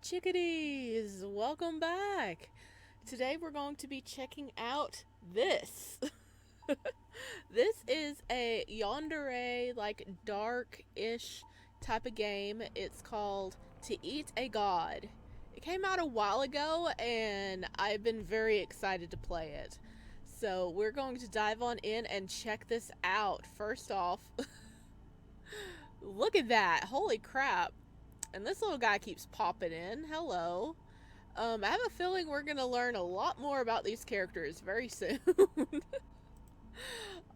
chickadees! Welcome back! Today we're going to be checking out this. This is a Yandere, like dark-ish type of game. It's called To Eat a God. It came out a while ago and I've been very excited to play it. So we're going to dive on in and check this out. First off, look at that. Holy crap. And this little guy keeps popping in. Hello. I have a feeling we're gonna learn a lot more about these characters very soon.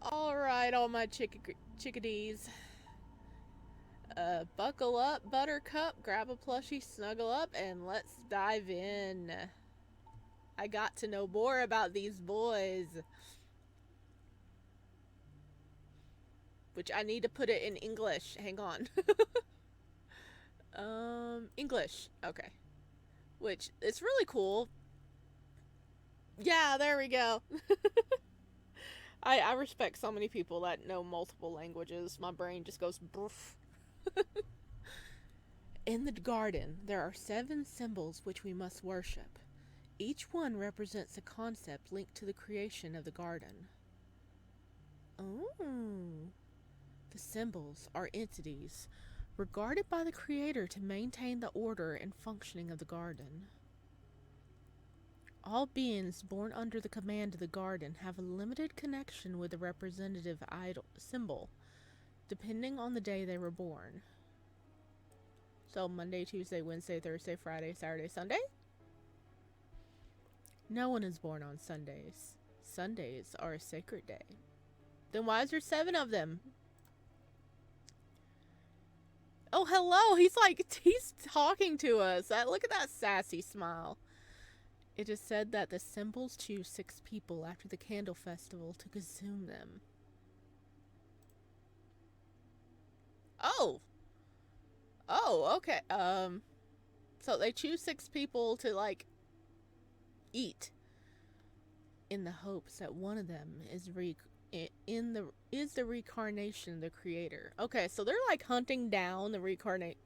Alright, all my chickadees. Buckle up, Buttercup, grab a plushie, snuggle up, and let's dive in. I got to know more about these boys. Which I need to put it in English. Hang on. English. Okay. Which, it's really cool. Yeah, there we go. I respect so many people that know multiple languages. My brain just goes broof. In the garden, there are 7 symbols which we must worship. Each one represents a concept linked to the creation of the garden. Oh. The symbols are entities regarded by the creator to maintain the order and functioning of the garden. All beings born under the command of the garden have a limited connection with the representative idol symbol, depending on the day they were born. So Monday, Tuesday, Wednesday, Thursday, Friday, Saturday, Sunday? No one is born on Sundays. Sundays are a sacred day. Then why is there 7 of them? Oh, hello! He's talking to us. Look at that sassy smile. It is said that the symbols choose 6 people after the candle festival to consume them. Oh! Oh, okay. So they choose 6 people to, like, eat. In the hopes that one of them is the reincarnation of the creator. Okay, so they're like hunting down the reincarnation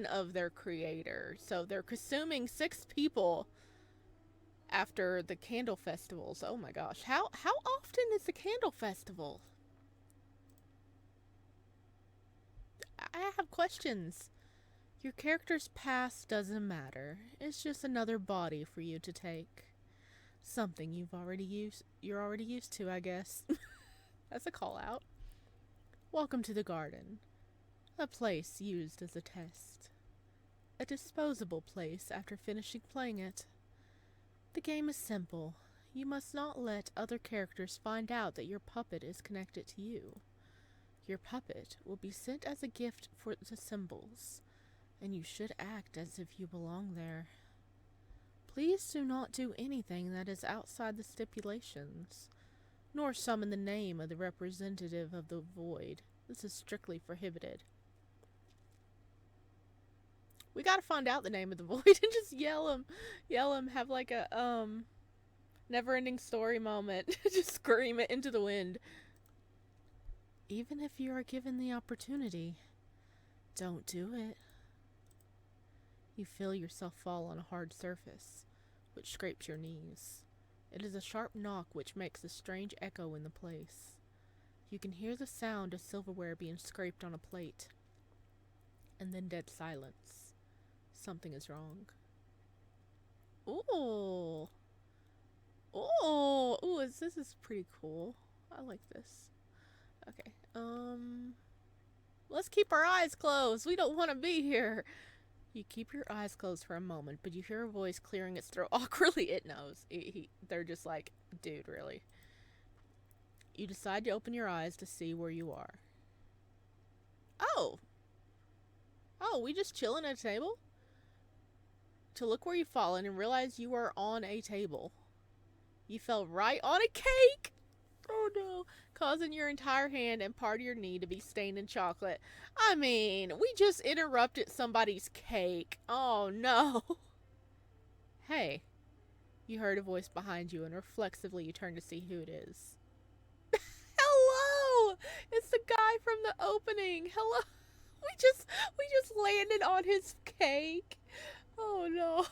of their creator. So they're consuming 6 people after the candle festivals. Oh my gosh. How often is the candle festival? I have questions. Your character's past doesn't matter. It's just another body for you to take. Something you're already used to, I guess. That's a call out. Welcome to the garden. A place used as a test. A disposable place after finishing playing it. The game is simple. You must not let other characters find out that your puppet is connected to you. Your puppet will be sent as a gift for the symbols, and you should act as if you belong there. Please do not do anything that is outside the stipulations, nor summon the name of the representative of the void. This is strictly prohibited. We gotta find out the name of the void and just yell him, have like a, never-ending story moment. Just scream it into the wind. Even if you are given the opportunity, don't do it. You feel yourself fall on a hard surface, which scrapes your knees. It is a sharp knock which makes a strange echo in the place. You can hear the sound of silverware being scraped on a plate. And then dead silence. Something is wrong. Ooh. Ooh, this is pretty cool. I like this. Okay, let's keep our eyes closed. We don't want to be here. You keep your eyes closed for a moment, but you hear a voice clearing its throat awkwardly. It knows. They're just like, dude, really. You decide to open your eyes to see where you are. Oh, we just chilling at a table? To look where you've fallen and realize you are on a table. You fell right on a cake! Oh no, causing your entire hand and part of your knee to be stained in chocolate. I mean, we just interrupted somebody's cake. Oh no. Hey, you heard a voice behind you and reflexively you turn to see who it is. Hello! It's the guy from the opening. Hello. We just landed on his cake. Oh no.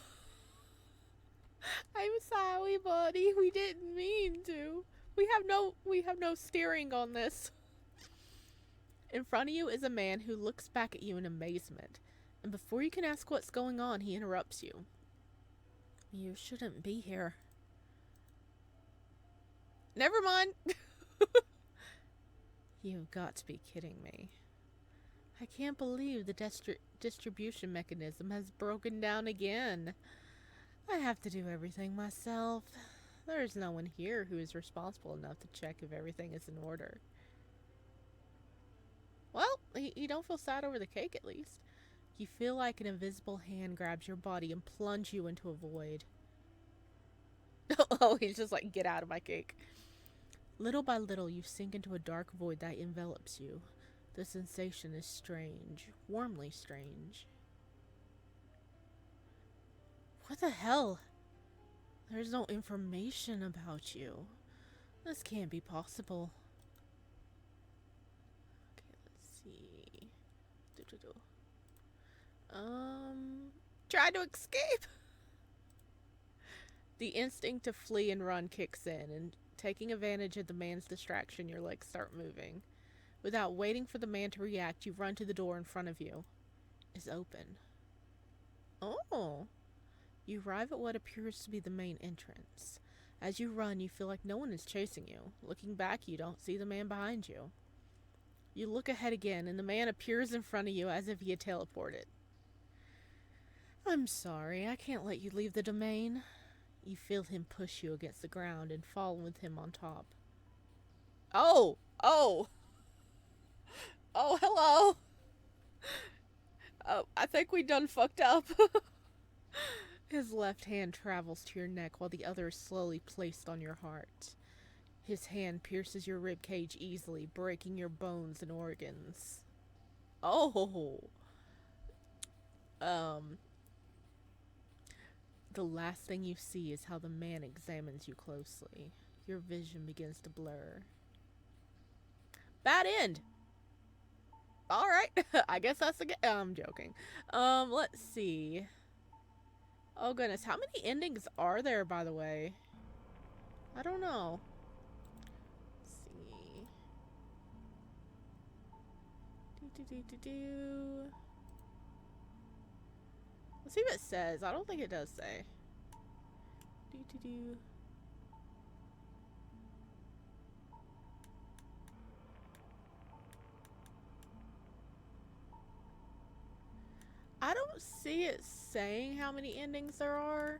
I'm sorry, buddy. We didn't mean to. We have no steering on this. In front of you is a man who looks back at you in amazement. And before you can ask what's going on, he interrupts you. You shouldn't be here. Never mind. You've got to be kidding me. I can't believe the distribution mechanism has broken down again. I have to do everything myself. There's no one here who is responsible enough to check if everything is in order. Well, you don't feel sad over the cake, at least. You feel like an invisible hand grabs your body and plunges you into a void. Oh, he's just like, get out of my cake. Little by little, you sink into a dark void that envelops you. The sensation is strange, warmly strange. What the hell? There's no information about you. This can't be possible. Okay, let's see. Try to escape! The instinct to flee and run kicks in, and taking advantage of the man's distraction, your legs start moving. Without waiting for the man to react, you run to the door in front of you. It's open. Oh! You arrive at what appears to be the main entrance. As you run, you feel like no one is chasing you. Looking back, you don't see the man behind you. You look ahead again, and the man appears in front of you as if he had teleported. I'm sorry, I can't let you leave the domain. You feel him push you against the ground and fall with him on top. Oh! Oh! Oh, hello! Oh, I think we done fucked up. His left hand travels to your neck while the other is slowly placed on your heart. His hand pierces your rib cage easily, breaking your bones and organs. Oh! The last thing you see is how the man examines you closely. Your vision begins to blur. Bad end! Alright, I guess that's the I'm joking. Let's see. Oh goodness, how many endings are there, by the way? I don't know. Let's see. Let's see what it says. I don't think it does say. I don't see it saying how many endings there are.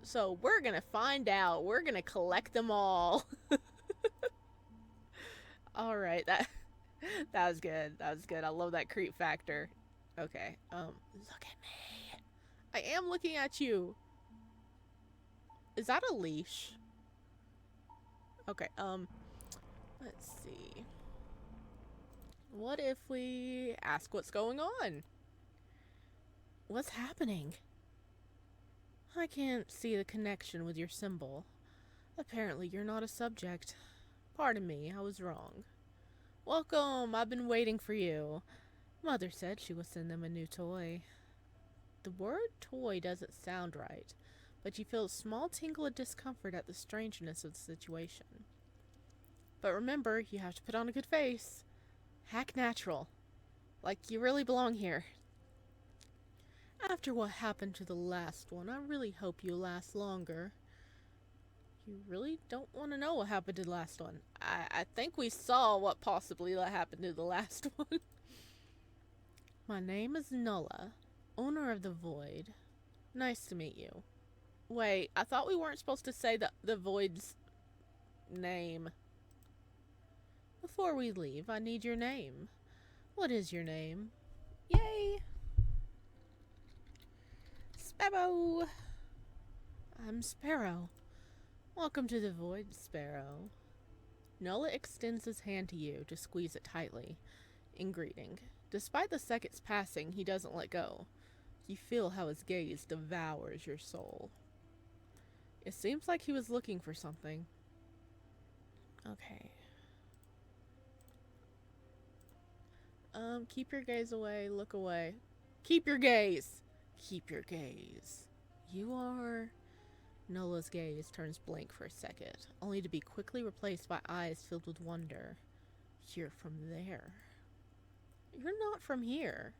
So we're gonna find out. We're gonna collect them all. Alright, that was good. That was good. I love that creep factor. Okay, look at me. I am looking at you. Is that a leash? Okay, let's see. What if we ask what's going on? What's happening? I can't see the connection with your symbol. Apparently you're not a subject. Pardon me, I was wrong. Welcome, I've been waiting for you. Mother said she would send them a new toy. The word toy doesn't sound right, but you feel a small tingle of discomfort at the strangeness of the situation. But remember, you have to put on a good face. Act natural. Like you really belong here. After what happened to the last one, I really hope you last longer. You really don't want to know what happened to the last one. I think we saw what possibly happened to the last one. My name is Nulla, owner of the Void. Nice to meet you. Wait, I thought we weren't supposed to say the Void's name. Before we leave, I need your name. What is your name? Yay! Sparrow! I'm Sparrow. Welcome to the Void, Sparrow. Nulla extends his hand to you to squeeze it tightly, in greeting. Despite the seconds passing, he doesn't let go. You feel how his gaze devours your soul. It seems like he was looking for something. Okay. Keep your gaze away, look away. Keep your gaze. Keep your gaze. You are... Nola's gaze turns blank for a second, only to be quickly replaced by eyes filled with wonder. You're from there. You're not from here.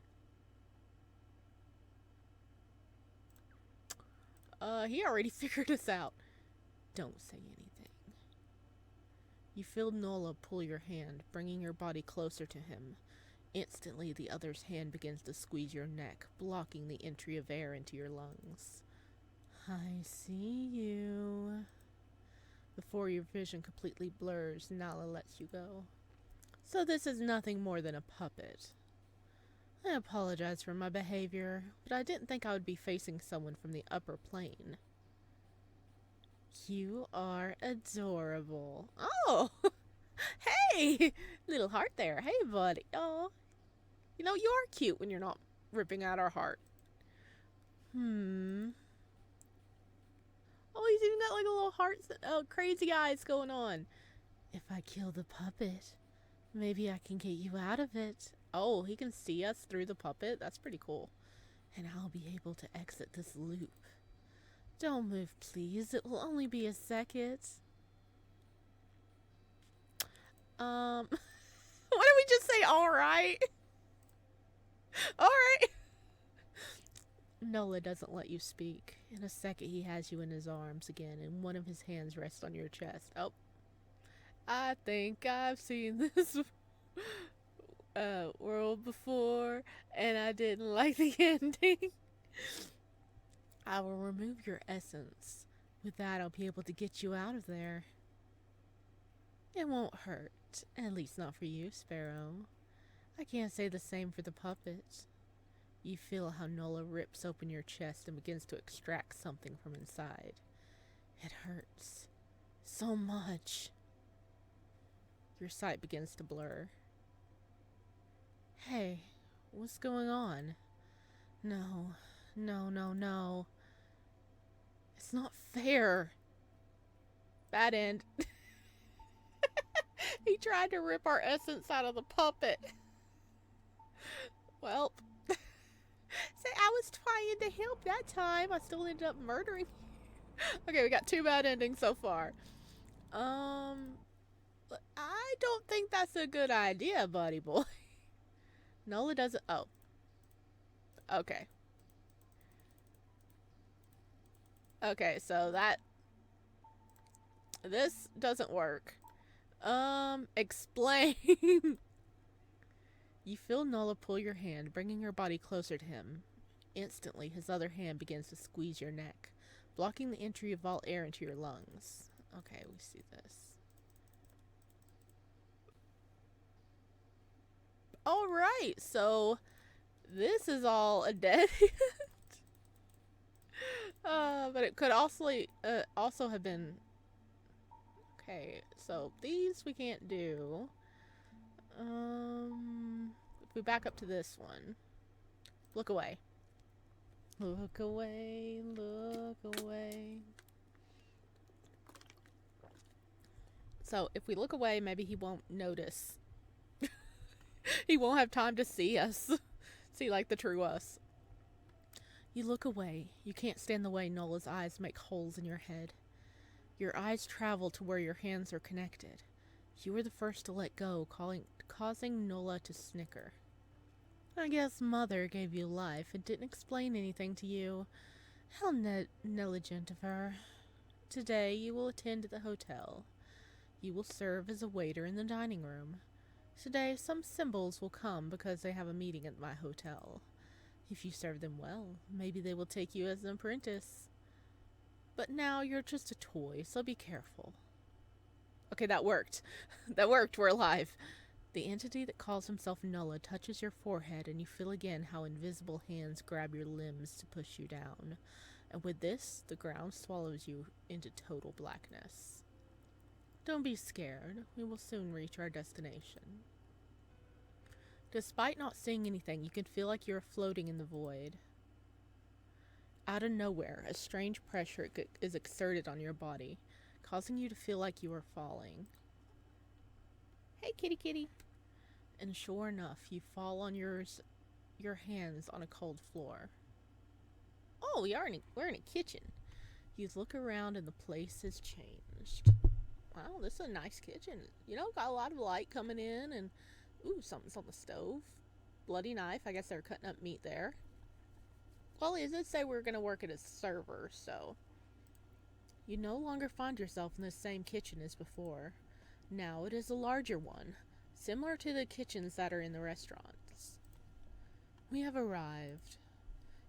He already figured us out. Don't say anything. You feel Nola pull your hand, bringing your body closer to him. Instantly, the other's hand begins to squeeze your neck, blocking the entry of air into your lungs. I see you. Before your vision completely blurs, Nala lets you go. So this is nothing more than a puppet. I apologize for my behavior, but I didn't think I would be facing someone from the upper plane. You are adorable. Oh! Hey! Little heart there. Hey, buddy. Oh. You know, you are cute when you're not ripping out our heart. Oh, he's even got like a little heart, crazy eyes going on. If I kill the puppet, maybe I can get you out of it. Oh, he can see us through the puppet? That's pretty cool. And I'll be able to exit this loop. Don't move, please. It will only be a second. Why don't we just say alright? Alright. Nola doesn't let you speak. In a second, he has you in his arms again, and one of his hands rests on your chest. Oh. I think I've seen this world before, and I didn't like the ending. I will remove your essence. With that, I'll be able to get you out of there. It won't hurt. At least not for you, Sparrow. I can't say the same for the puppet. You feel how Nola rips open your chest and begins to extract something from inside. It hurts. So much. Your sight begins to blur. Hey, what's going on? No. It's not fair. Bad end. He tried to rip our essence out of the puppet. Well, say I was trying to help that time. I still ended up murdering you. Okay, we got 2 bad endings so far. I don't think that's a good idea, buddy boy. Nola doesn't... Oh. Okay. Okay, so that... This doesn't work. Explain. You feel Nola pull your hand, bringing your body closer to him. Instantly, his other hand begins to squeeze your neck, blocking the entry of all air into your lungs. Okay, we see this. Alright, so this is all a dead end. But it could also have been... Okay, so these we can't do. If we back up to this one. Look away. Look away, look away. So if we look away, maybe he won't notice. He won't have time to see us. See like the true us. You look away. You can't stand the way Nola's eyes make holes in your head. Your eyes travel to where your hands are connected. You were the first to let go, causing Nola to snicker. I guess Mother gave you life and didn't explain anything to you. How negligent of her. Today you will attend to the hotel. You will serve as a waiter in the dining room. Today some symbols will come because they have a meeting at my hotel. If you serve them well, maybe they will take you as an apprentice. But now you're just a toy, so be careful. Okay, that worked. That worked, we're alive. The entity that calls himself Nola touches your forehead and you feel again how invisible hands grab your limbs to push you down. And with this, the ground swallows you into total blackness. Don't be scared. We will soon reach our destination. Despite not seeing anything, you can feel like you're floating in the void. Out of nowhere, a strange pressure is exerted on your body, causing you to feel like you are falling. Hey, kitty kitty. And sure enough, you fall on your your hands on a cold floor. Oh, we're in a kitchen. You look around and the place has changed. Wow, this is a nice kitchen. You know, got a lot of light coming in and, ooh, something's on the stove. Bloody knife. I guess they're cutting up meat there. Well, it did say we were going to work at a server, so. You no longer find yourself in the same kitchen as before. Now it is a larger one, similar to the kitchens that are in the restaurants. We have arrived.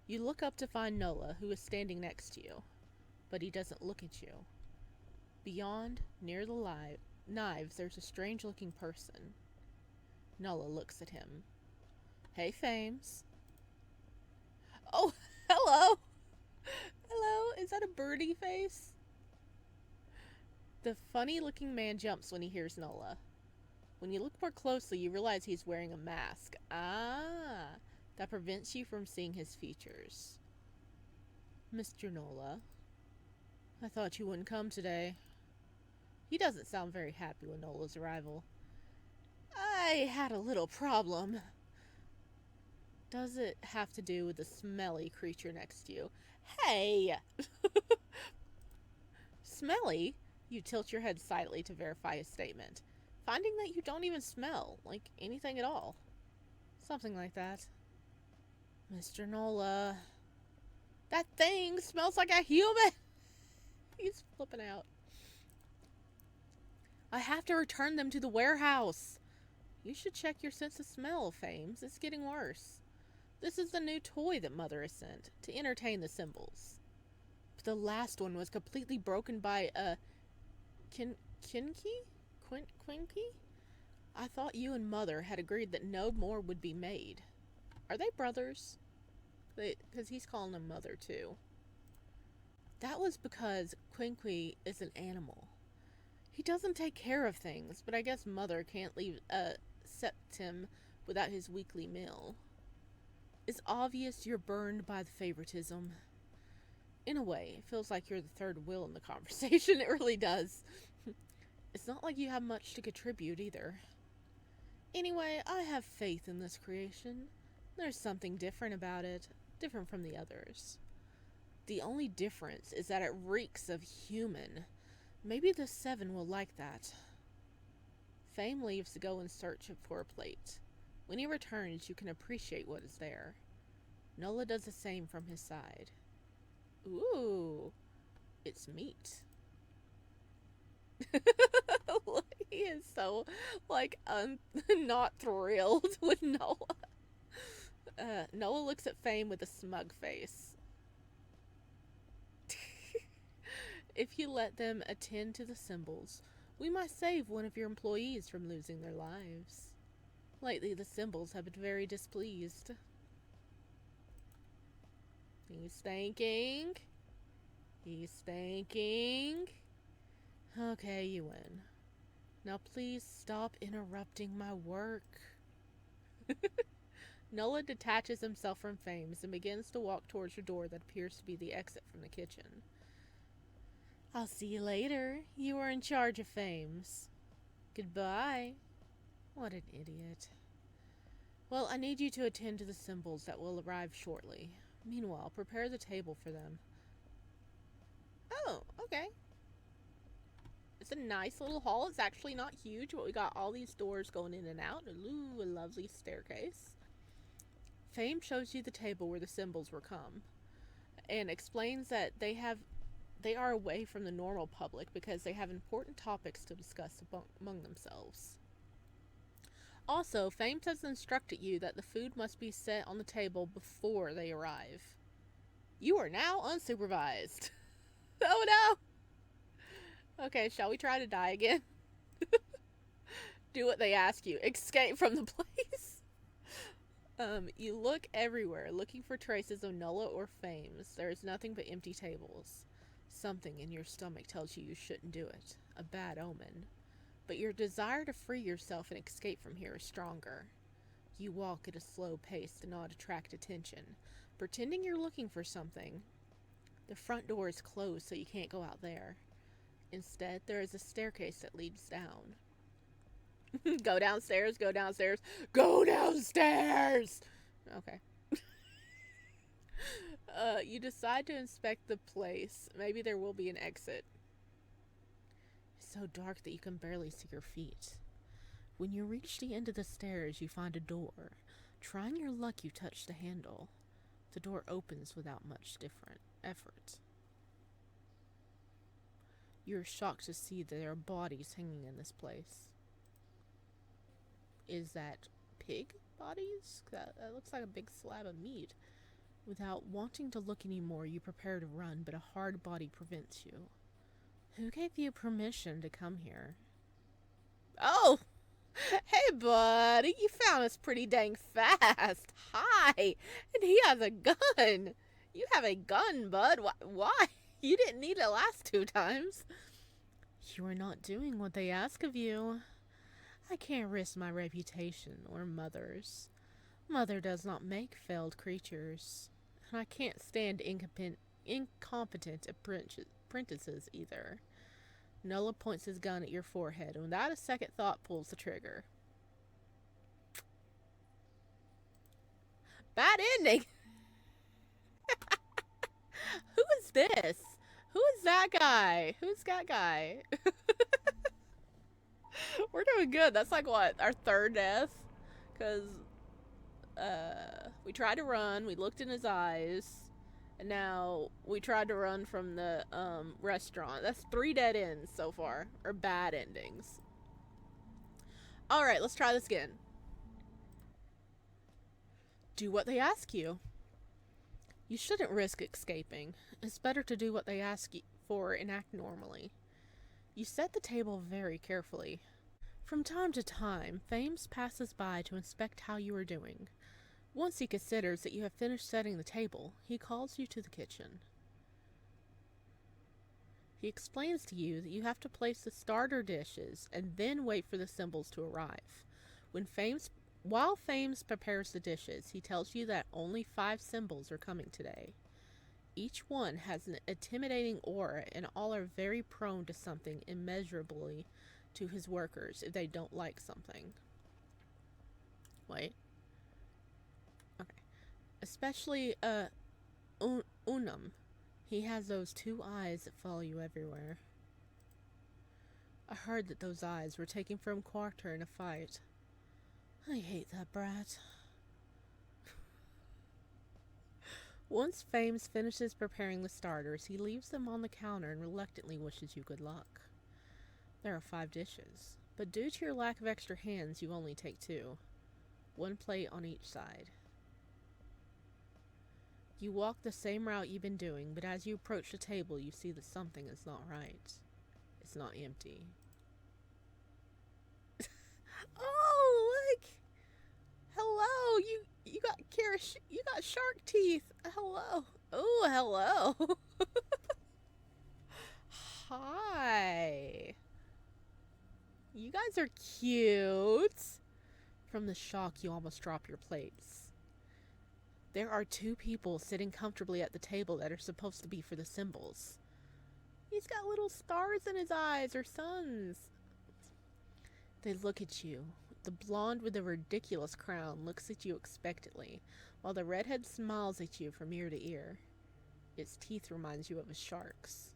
You look up to find Nola, who is standing next to you, but he doesn't look at you. Beyond, near the knives, there's a strange-looking person. Nola looks at him. Hey, Fames. Oh, hello! Hello, is that a birdie face? The funny-looking man jumps when he hears Nola. When you look more closely, you realize he's wearing a mask. Ah, that prevents you from seeing his features. Mr. Nola, I thought you wouldn't come today. He doesn't sound very happy with Nola's arrival. I had a little problem. Does it have to do with the smelly creature next to you? Hey! Smelly? You tilt your head slightly to verify his statement, finding that you don't even smell like anything at all. Something like that. Mr. Nola. That thing smells like a human! He's flipping out. I have to return them to the warehouse. You should check your sense of smell, Fames. It's getting worse. This is the new toy that Mother has sent to entertain the symbols. But the last one was completely broken by a Quinky? I thought you and Mother had agreed that no more would be made. Are they brothers? Because he's calling them Mother too. That was because Quinky is an animal. He doesn't take care of things, but I guess Mother can't leave Septim without his weekly meal. It's obvious you're burned by the favoritism. In a way, it feels like you're the third wheel in the conversation. It really does. It's not like you have much to contribute either. Anyway, I have faith in this creation. There's something different about it, different from the others. The only difference is that it reeks of human. Maybe the 7 will like that. Fame leaves to go in search for a plate. When he returns, you can appreciate what is there. Nola does the same from his side. Ooh, it's meat. He is so, not thrilled with Nola. Nola looks at Fame with a smug face. If you let them attend to the symbols, we might save one of your employees from losing their lives. Lately, the symbols have been very displeased. He's thinking. Okay, you win. Now please stop interrupting my work. Nola detaches himself from Fames and begins to walk towards the door that appears to be the exit from the kitchen. I'll see you later. You are in charge of Fames. Goodbye. What an idiot. Well, I need you to attend to the symbols that will arrive shortly. Meanwhile, prepare the table for them. Oh, okay. It's a nice little hall. It's actually not huge, but we got all these doors going in and out. Ooh, a lovely staircase. Fame shows you the table where the symbols were come, and explains that they are away from the normal public because they have important topics to discuss among themselves. Also, Fame has instructed you that the food must be set on the table before they arrive. You are now unsupervised. Oh no! Okay, shall we try to die again? Do what they ask you. Escape from the place. You look everywhere, looking for traces of Nola or Fames. There is nothing but empty tables. Something in your stomach tells you shouldn't do it. A bad omen. But your desire to free yourself and escape from here is stronger. You walk at a slow pace to not attract attention, pretending you're looking for something. The front door is closed, so you can't go out there. Instead, there is a staircase that leads down. Go downstairs, go downstairs, go downstairs! Okay. You decide to inspect the place. Maybe there will be an exit. It's so dark that you can barely see your feet. When you reach the end of the stairs, you find a door. Trying your luck, you touch the handle. The door opens without much different effort. You're shocked to see that there are bodies hanging in this place. Is that pig bodies? That looks like a big slab of meat. Without wanting to look anymore, you prepare to run, but a hard body prevents you. Who gave you permission to come here? Oh! Hey, buddy, you found us pretty dang fast. Hi! And he has a gun. You have a gun, bud. Why? You didn't need it last 2 times. You are not doing what they ask of you. I can't risk my reputation or Mother's. Mother does not make failed creatures. And I can't stand incompetent apprentices either. Nola points his gun at your forehead and without a second thought pulls the trigger. Bad ending! Who is this? Who is that guy? Who's that guy? We're doing good. That's like what? Our 3rd death? Because we tried to run, we looked in his eyes, and now we tried to run from the restaurant. That's 3 dead ends so far. Or bad endings. Alright, let's try this again. Do what they ask you. You shouldn't risk escaping. It's better to do what they ask you for and act normally. You set the table very carefully. From time to time, Fames passes by to inspect how you are doing. Once he considers that you have finished setting the table, he calls you to the kitchen. He explains to you that you have to place the starter dishes and then wait for the symbols to arrive. While Fames prepares the dishes, he tells you that only 5 symbols are coming today. Each one has an intimidating aura, and all are very prone to something immeasurably to his workers if they don't like something. Wait. Okay. Especially, Unum. He has those 2 eyes that follow you everywhere. I heard that those eyes were taken from Quarter in a fight. I hate that brat. Once Fames finishes preparing the starters, he leaves them on the counter and reluctantly wishes you good luck. There are 5 dishes, but due to your lack of extra hands, you only take 2. 1 plate on each side. You walk the same route you've been doing, but as you approach the table, you see that something is not right. It's not empty. Oh, look! Hello, you got shark teeth. Hello. Oh, hello. Hi. You guys are cute. From the shock, you almost drop your plates. There are 2 people sitting comfortably at the table that are supposed to be for the symbols. He's got little stars in his eyes, or suns. They look at you. The blonde with the ridiculous crown looks at you expectantly, while the redhead smiles at you from ear to ear. Its teeth reminds you of a shark's.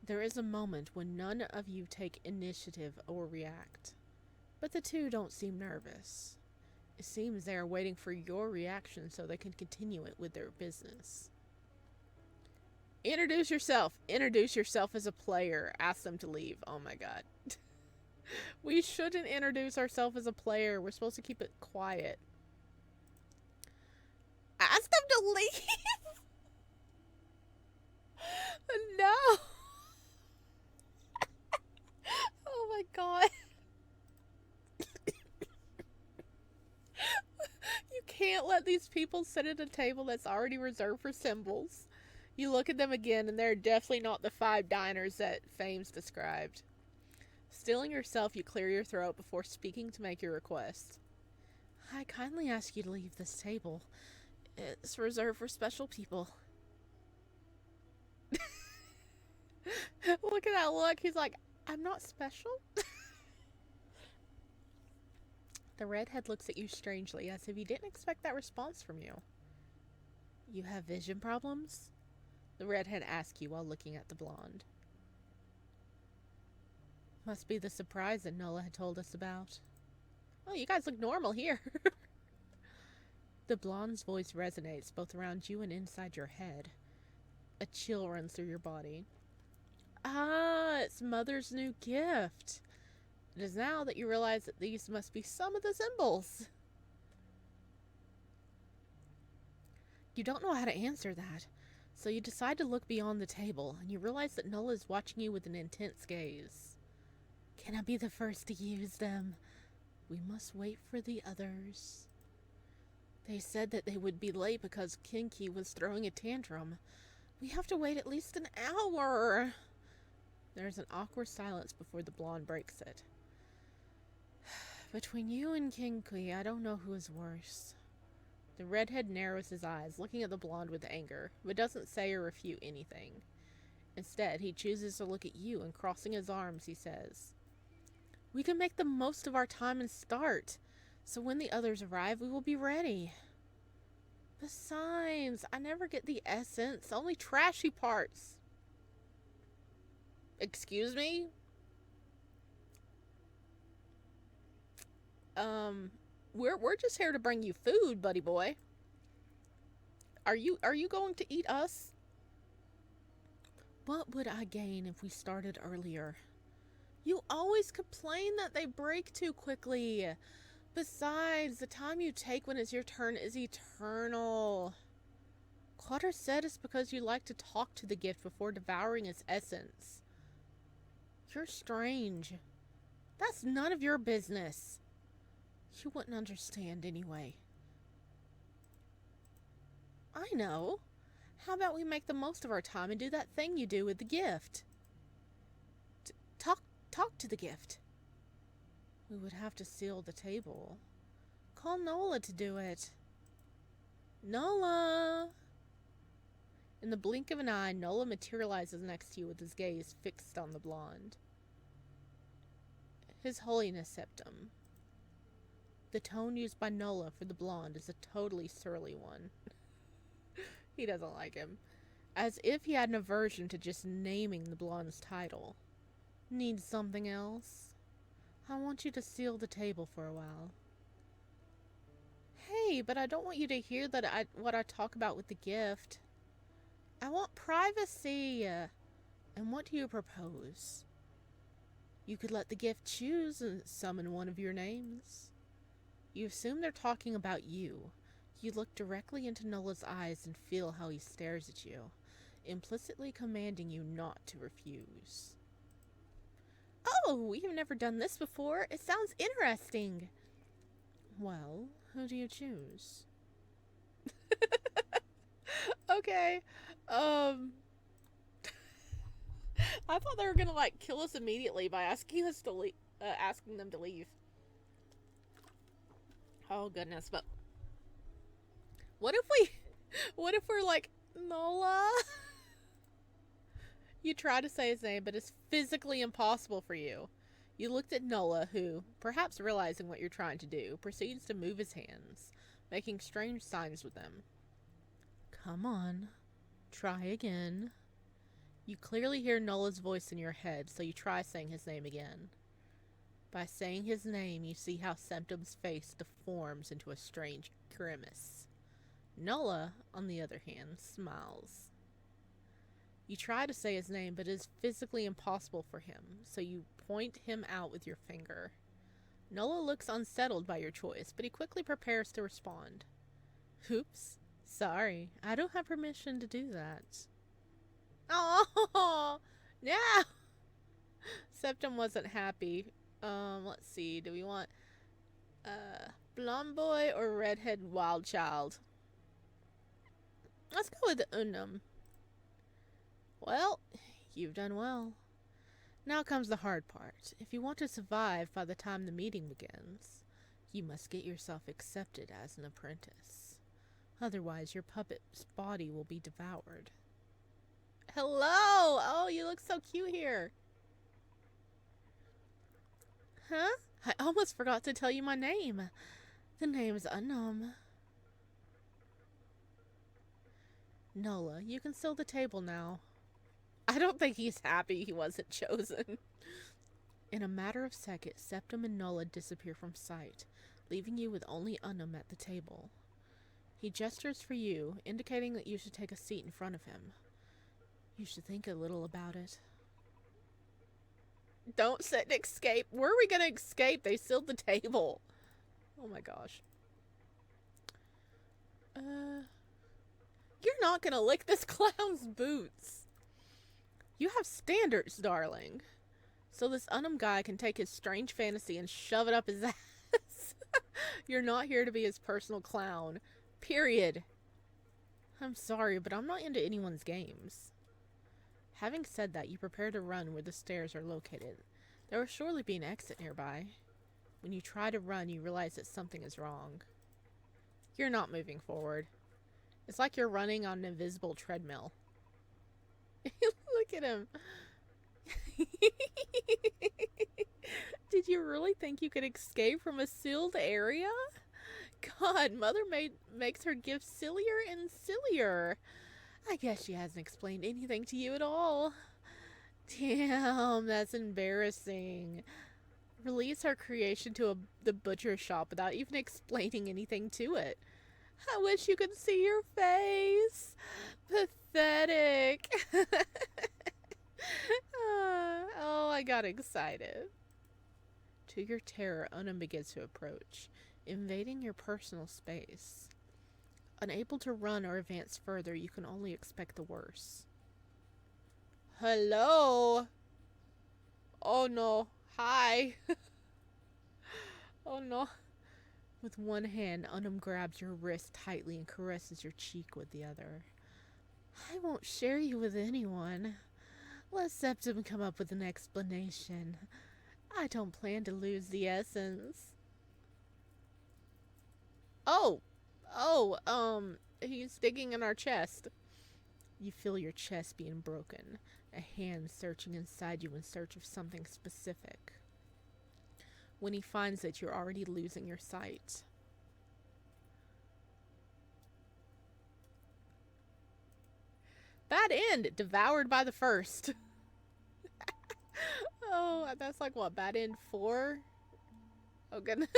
There is a moment when none of you take initiative or react, but the 2 don't seem nervous. It seems they are waiting for your reaction so they can continue it with their business. Introduce yourself. Introduce yourself as a player. Ask them to leave. Oh my god. We shouldn't introduce ourselves as a player. We're supposed to keep it quiet. Ask them to leave? No. Oh my god. You can't let these people sit at a table that's already reserved for symbols. You look at them again, and they're definitely not the 5 diners that Fames described. Stilling yourself, you clear your throat before speaking to make your request. I kindly ask you to leave this table. It's reserved for special people. Look at that look. He's like, I'm not special? The redhead looks at you strangely, as if he didn't expect that response from you. You have vision problems? The redhead asks you while looking at the blonde. Must be the surprise that Nola had told us about. Oh, you guys look normal here. The blonde's voice resonates both around you and inside your head. A chill runs through your body. Ah, it's Mother's new gift. It is now that you realize that these must be some of the symbols. You don't know how to answer that, so you decide to look beyond the table, and you realize that Nola is watching you with an intense gaze. Can I be the first to use them? We must wait for the others. They said that they would be late because Kinky was throwing a tantrum. We have to wait at least an hour. There's an awkward silence before the blonde breaks it. Between you and Kinky, I don't know who is worse. The redhead narrows his eyes, looking at the blonde with anger, but doesn't say or refute anything. Instead, he chooses to look at you, and crossing his arms, he says, We can make the most of our time and start, so when the others arrive, we will be ready. Besides, I never get the essence, only trashy parts. Excuse me? We're just here to bring you food, buddy boy. Are you going to eat us? What would I gain if we started earlier? You always complain that they break too quickly. Besides, the time you take when it's your turn is eternal. Quater said it's because you like to talk to the gift before devouring its essence. You're strange. That's none of your business. You wouldn't understand anyway. I know. How about we make the most of our time and do that thing you do with the gift? Talk to the gift. We would have to seal the table. Call Nola to do it. Nola! In the blink of an eye, Nola materializes next to you with his gaze fixed on the blonde. His Holiness Septum. The tone used by Nola for the blonde is a totally surly one. He doesn't like him. As if he had an aversion to just naming the blonde's title. Need something else? I want you to seal the table for a while. Hey, but I don't want you to hear what I talk about with the gift. I want privacy. And what do you propose? You could let the gift choose and summon one of your names. You assume they're talking about you. You look directly into Nola's eyes and feel how he stares at you, implicitly commanding you not to refuse. Oh, we've never done this before. It sounds interesting. Well, who do you choose? Okay. I thought they were gonna kill us immediately by asking us to asking them to leave. Oh goodness, but what if we're like, Nola? You try to say his name, but it's physically impossible for you. You looked at Nola, who, perhaps realizing what you're trying to do, proceeds to move his hands, making strange signs with them. Come on. Try again. You clearly hear Nola's voice in your head, so you try saying his name again. By saying his name, you see how Septum's face deforms into a strange grimace. Nola, on the other hand, smiles. You try to say his name, but it is physically impossible for him, so you point him out with your finger. Nola looks unsettled by your choice, but he quickly prepares to respond. Oops, sorry, I don't have permission to do that. Oh, no! Septum wasn't happy. Let's see, do we want blonde boy or redhead wild child? Let's go with the Unum. Well, you've done well. Now comes the hard part. If you want to survive by the time the meeting begins, you must get yourself accepted as an apprentice. Otherwise, your puppet's body will be devoured. Hello! Oh, you look so cute here. Huh? I almost forgot to tell you my name. The name's Unum. Nola, you can fill the table now. I don't think he's happy he wasn't chosen. In a matter of seconds, Septum and Nola disappear from sight, leaving you with only Unum at the table. He gestures for you, indicating that you should take a seat in front of him. You should think a little about it. Don't sit and escape. Where are we going to escape? They sealed the table. Oh my gosh. You're not going to lick this clown's boots. You have standards, darling. So this Unum guy can take his strange fantasy and shove it up his ass. You're not here to be his personal clown. Period. I'm sorry, but I'm not into anyone's games. Having said that, you prepare to run where the stairs are located. There will surely be an exit nearby. When you try to run, you realize that something is wrong. You're not moving forward. It's like you're running on an invisible treadmill. Look at him. Did you really think you could escape from a sealed area? God, Mother makes her gifts sillier and sillier. I guess she hasn't explained anything to you at all. Damn, that's embarrassing. Release her creation to the butcher shop without even explaining anything to it. I wish you could see your face. Pathetic. Oh, I got excited. To your terror, Unum begins to approach, invading your personal space. Unable to run or advance further, you can only expect the worst. Hello? Oh no. Hi. Oh no. With one hand, Unum grabs your wrist tightly and caresses your cheek with the other. I won't share you with anyone. Let Septum come up with an explanation. I don't plan to lose the essence. He's digging in our chest. You feel your chest being broken, a hand searching inside you in search of something specific. When he finds that you're already losing your sight. Bad end, devoured by the first. Oh, that's like what, bad end 4? Oh goodness.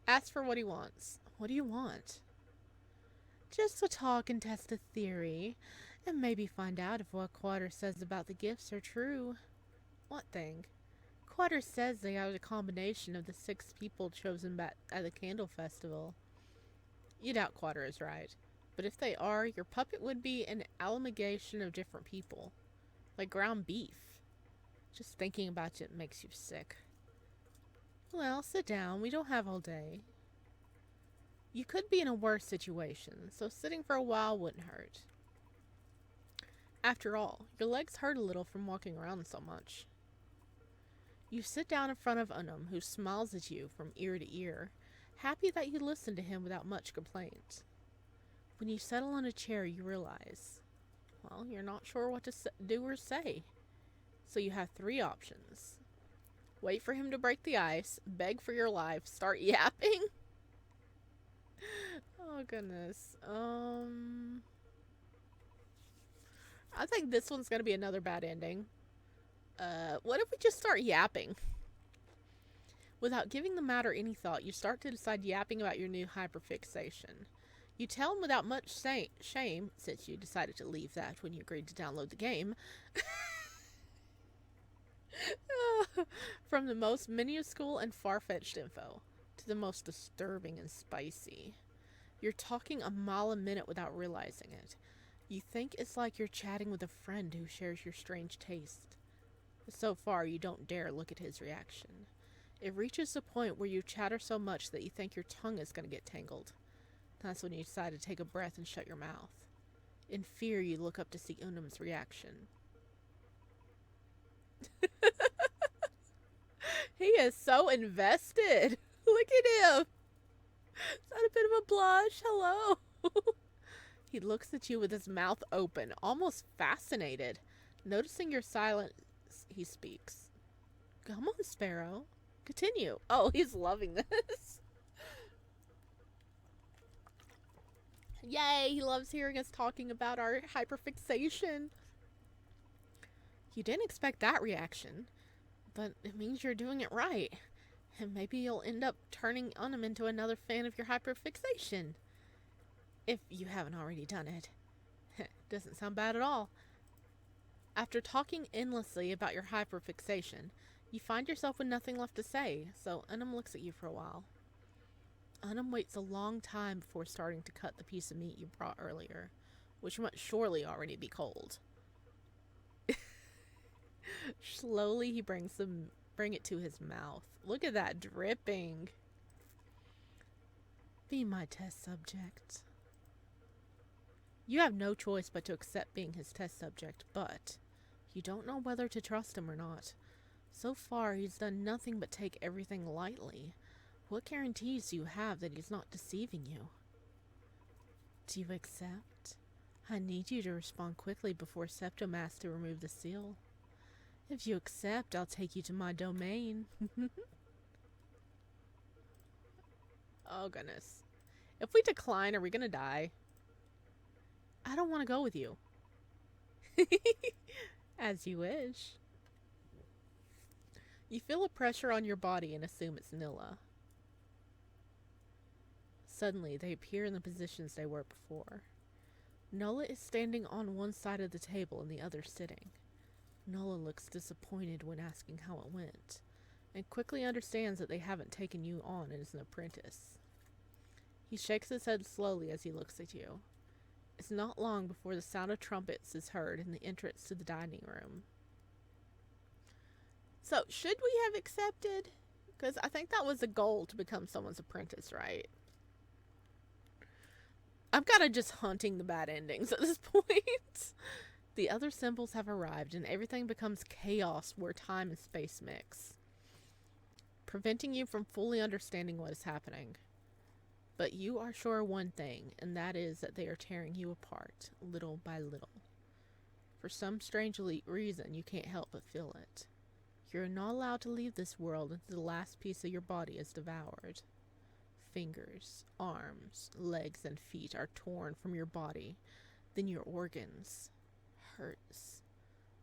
Ask for what he wants. What do you want? Just to talk and test a theory, and maybe find out if what Quater says about the gifts are true. What thing? Quater says they are a combination of the 6 people chosen at the Candle Festival. You doubt Quater is right. But if they are, your puppet would be an amalgamation of different people. Like ground beef. Just thinking about it makes you sick. Well, sit down. We don't have all day. You could be in a worse situation, so sitting for a while wouldn't hurt. After all, your legs hurt a little from walking around so much. You sit down in front of Unum, who smiles at you from ear to ear, happy that you listened to him without much complaint. When you settle on a chair, you realize, well, you're not sure what to do or say. So you have 3 options. Wait for him to break the ice, beg for your life, start yapping. Oh, goodness. I think this one's going to be another bad ending. What if we just start yapping? Without giving the matter any thought, you start to decide yapping about your new hyperfixation. You tell him without much shame, since you decided to leave that when you agreed to download the game, from the most minuscule and far-fetched info to the most disturbing and spicy. You're talking a mile a minute without realizing it. You think it's like you're chatting with a friend who shares your strange taste. But so far, you don't dare look at his reaction. It reaches a point where you chatter so much that you think your tongue is going to get tangled. That's when you decide to take a breath and shut your mouth. In fear, you look up to see Unum's reaction. He is so invested. Look at him. Is that a bit of a blush? Hello. He looks at you with his mouth open, almost fascinated. Noticing your silence, he speaks. Come on, Sparrow. Continue. Oh, he's loving this. Yay, he loves hearing us talking about our hyperfixation. You didn't expect that reaction, but it means you're doing it right. And maybe you'll end up turning Unum into another fan of your hyperfixation. If you haven't already done it. Doesn't sound bad at all. After talking endlessly about your hyperfixation, you find yourself with nothing left to say, so Unum looks at you for a while. Unum waits a long time before starting to cut the piece of meat you brought earlier, which must surely already be cold. Slowly he bring it to his mouth. Look at that dripping. Be my test subject. You have no choice but to accept being his test subject, but you don't know whether to trust him or not. So far, he's done nothing but take everything lightly. What guarantees do you have that he's not deceiving you? Do you accept? I need you to respond quickly before Septum asks to remove the seal. If you accept, I'll take you to my domain. Oh, goodness. If we decline, are we gonna die? I don't want to go with you. As you wish. You feel a pressure on your body and assume it's Nilla. Suddenly, they appear in the positions they were before. Nola is standing on one side of the table and the other sitting. Nola looks disappointed when asking how it went, and quickly understands that they haven't taken you on as an apprentice. He shakes his head slowly as he looks at you. It's not long before the sound of trumpets is heard in the entrance to the dining room. So, should we have accepted? Because I think that was the goal, to become someone's apprentice, right? I'm kind of just hunting the bad endings at this point. The other symbols have arrived, and everything becomes chaos where time and space mix, preventing you from fully understanding what is happening. But you are sure of one thing, and that is that they are tearing you apart, little by little. For some strange reason, you can't help but feel it. You're not allowed to leave this world until the last piece of your body is devoured. Fingers, arms, legs, and feet are torn from your body. Then your organs. Hurts,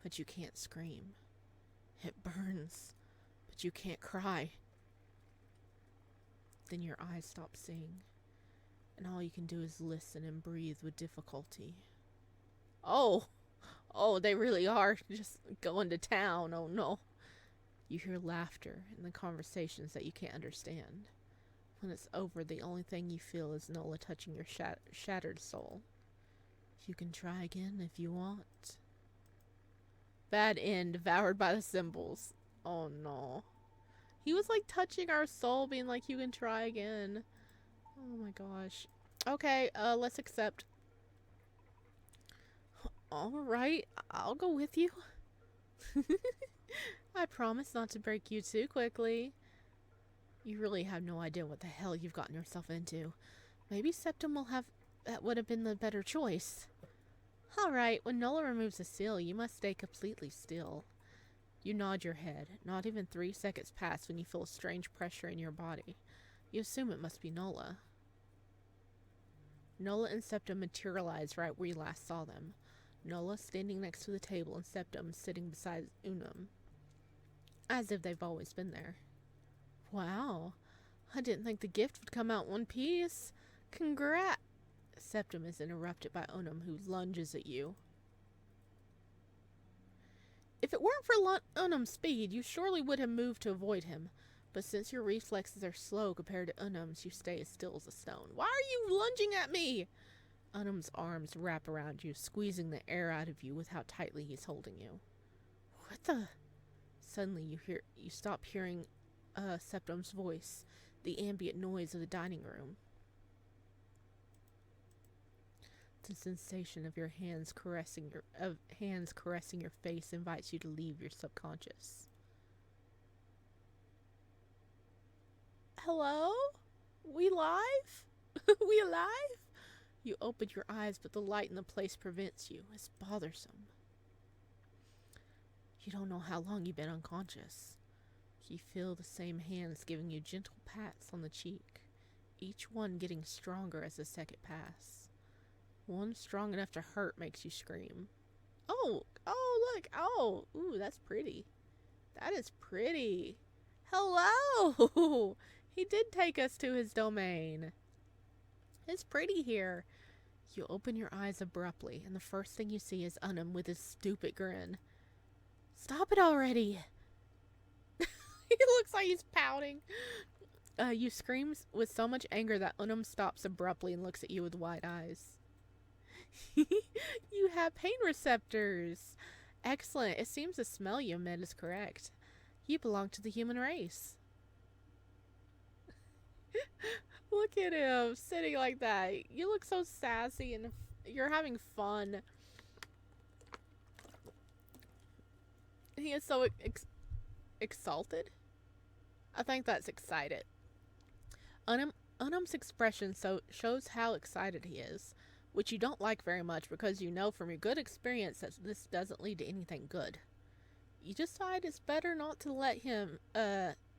but you can't scream. It burns, but you can't cry. Then your eyes stop seeing, and all you can do is listen and breathe with difficulty. Oh, they really are just going to town. Oh no. You hear laughter and the conversations that you can't understand. When it's over, the only thing you feel is Nola touching your shattered soul. You can try again if you want. Bad end, devoured by the symbols. Oh no. He was like touching our soul, being like, you can try again. Oh my gosh. Okay, let's accept. Alright, I'll go with you. I promise not to break you too quickly. You really have no idea what the hell you've gotten yourself into. Maybe Septum would have been the better choice. Alright, when Nola removes the seal, you must stay completely still. You nod your head. Not even 3 seconds pass when you feel a strange pressure in your body. You assume it must be Nola. Nola and Septum materialize right where you last saw them. Nola standing next to the table and Septum sitting beside Unum. As if they've always been there. Wow, I didn't think the gift would come out one piece. Congrats! Septum is interrupted by Unum, who lunges at you. If it weren't for Unum's speed, you surely would have moved to avoid him. But since your reflexes are slow compared to Unum's, you stay as still as a stone. Why are you lunging at me? Unum's arms wrap around you, squeezing the air out of you with how tightly he's holding you. What the? Suddenly you stop hearing Septum's voice, the ambient noise of the dining room. The sensation of your hands caressing your face invites you to leave your subconscious. Hello? We live? We alive? You open your eyes, but the light in the place prevents you. It's bothersome. You don't know how long you've been unconscious. You feel the same hands giving you gentle pats on the cheek, each one getting stronger as the second pass. One strong enough to hurt makes you scream. Oh, look, oh, ooh, that's pretty. That is pretty. Hello! He did take us to his domain. It's pretty here. You open your eyes abruptly, and the first thing you see is Unum with his stupid grin. Stop it already! He looks like he's pouting. You scream with so much anger that Unum stops abruptly and looks at you with wide eyes. You have pain receptors. Excellent. It seems the smell you emit is correct. You belong to the human race. Look at him sitting like that. You look so sassy and you're having fun. He is so exalted. I think that's excited. Unum's expression shows how excited he is, which you don't like very much because you know from your good experience that this doesn't lead to anything good. You decide it's better not to let him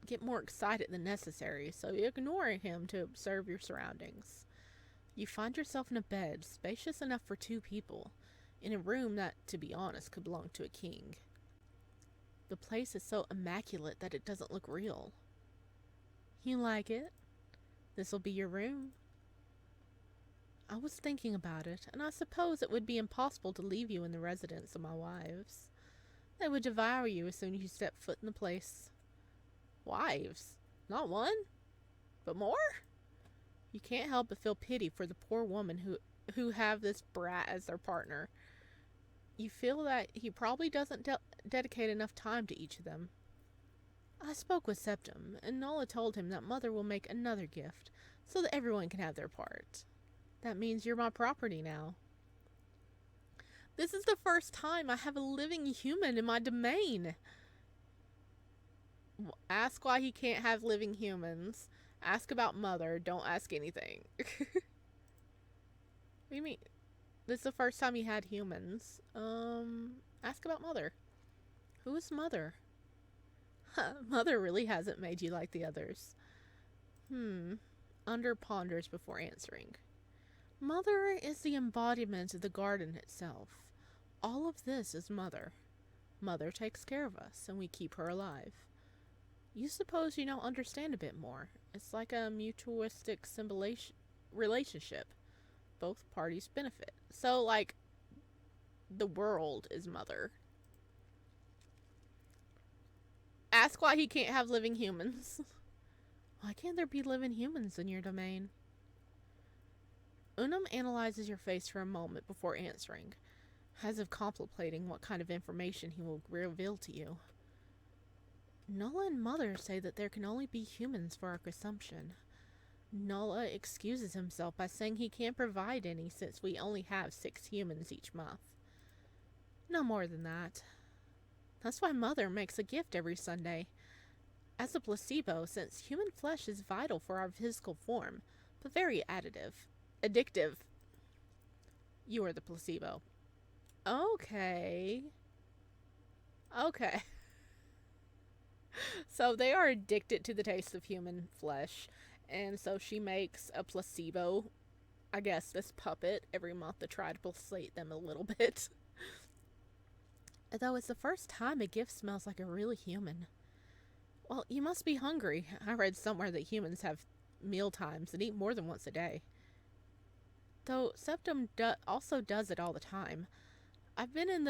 get more excited than necessary, so you ignore him to observe your surroundings. You find yourself in a bed spacious enough for 2 people, in a room that, to be honest, could belong to a king. The place is so immaculate that it doesn't look real. You like it? This'll be your room. I was thinking about it, and I suppose it would be impossible to leave you in the residence of my wives. They would devour you as soon as you step foot in the place. Wives? Not one? But more? You can't help but feel pity for the poor woman who have this brat as their partner. You feel that he probably doesn't dedicate enough time to each of them. I spoke with Septum, and Nola told him that Mother will make another gift, so that everyone can have their part. That means you're my property now. This is the first time I have a living human in my domain. Ask why he can't have living humans. Ask about Mother. Don't ask anything. What do you mean? This is the first time he had humans. Ask about Mother. Who is Mother? Mother really hasn't made you like the others. Under ponders before answering. Mother is the embodiment of the garden itself. All of this is Mother. Mother takes care of us, and we keep her alive. You suppose you now understand a bit more. It's like a mutualistic relationship. Both parties benefit. So, like, the world is Mother. Ask why he can't have living humans. Why can't there be living humans in your domain? Unum analyzes your face for a moment before answering, as if contemplating what kind of information he will reveal to you. Nola and Mother say that there can only be humans for our consumption. Nola excuses himself by saying he can't provide any since we only have 6 humans each month. No more than that. That's why Mother makes a gift every Sunday. As a placebo, since human flesh is vital for our physical form, but very addictive. You are the placebo. Okay. So they are addicted to the taste of human flesh, and so she makes a placebo, I guess this puppet, every month to try to placate them a little bit. Though it's the first time a gift smells like a real human. Well, you must be hungry. I read somewhere that humans have meal times and eat more than once a day. Though Septum also does it all the time. I've been in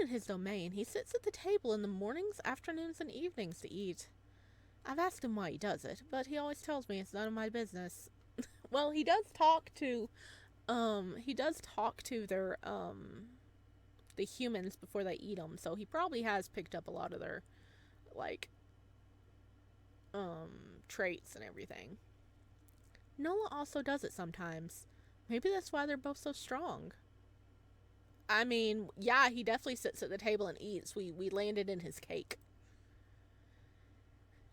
his domain. He sits at the table in the mornings, afternoons, and evenings to eat. I've asked him why he does it, but he always tells me it's none of my business. Well, he does talk to their, the humans before they eat them, so he probably has picked up a lot of their, like, traits and everything. Nola also does it sometimes. Maybe that's why they're both so strong. I mean, yeah, he definitely sits at the table and eats. We landed in his cake.